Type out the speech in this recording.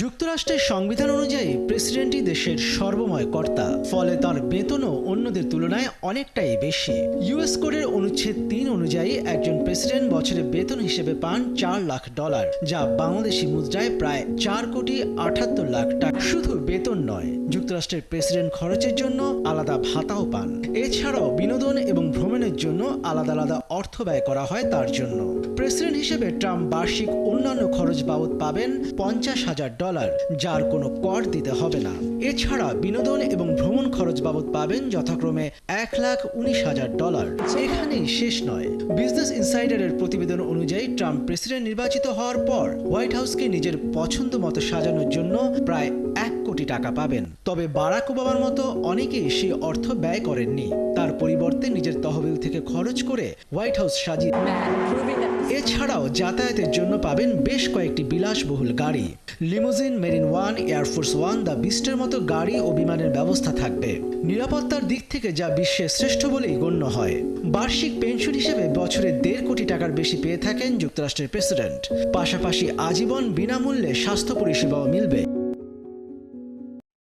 যুক্তরাষ্ট্রের সংবিধান অনুযায়ী প্রেসিডেন্টই দেশের সর্বময় কর্তা, ফলে তার বেতনও অন্যদের তুলনায় অনেকটাই বেশি। ইউএস কোডের অনুচ্ছেদ ৩ অনুযায়ী একজন প্রেসিডেন্ট বছরে বেতন হিসেবে পান $4 লাখ, যা বাংলাদেশি মুদ্রায় প্রায় 4,78,00,000 টাকা। শুধু বেতন নয়, যুক্তরাষ্ট্রের প্রেসিডেন্ট খরচের জন্য আলাদা ভাতাও পান। এছাড়াও বিনোদন এবং ভ্রমণের জন্য আলাদা আলাদা অর্থ ব্যয় করা হয় তার জন্য। প্রেসিডেন্ট হিসেবে ট্রাম্প বার্ষিক অন্যান্য খরচ বাবদ পাবেন $50,000, যার কোনো কর দিতে হবে না। এছাড়া বিনোদন এবং ভ্রমণ খরচ বাবদ পাবেন যথাক্রমে $1,19,000। এখানেই শেষ নয়, বিজনেস ইনসাইডারের প্রতিবেদন অনুযায়ী ট্রাম্প প্রেসিডেন্ট নির্বাচিত হওয়ার পর হোয়াইট হাউসকে নিজের পছন্দ মতো সাজানোর জন্য প্রায় $1 কোটি পাবেন। তবে বারাক ওবামার মতো অনেকেই সেই অর্থ ব্যয় করেননি। তার পরিবর্তে নিজের তহবিল থেকে খরচ করে হোয়াইট হাউস সাজিয়ে। এছাড়াও যাতায়াতের জন্য পাবেন বেশ কয়েকটি বিলাসবহুল গাড়ি, limousine, marine one, air force one, the বিস্টের মতো গাড়ি ও বিমানের ব্যবস্থা থাকবে। নিরাপত্তার দিক থেকে যা বিশ্বের শ্রেষ্ঠ বলেই গণ্য হয়। বার্ষিক পেনশন হিসেবে বছরে $1.5 কোটি বেশি পেয়ে থাকেন যুক্তরাষ্ট্রের প্রেসিডেন্ট। পাশাপাশি আজীবন বিনামূল্যে স্বাস্থ্য পরিষেবাও মিলবে।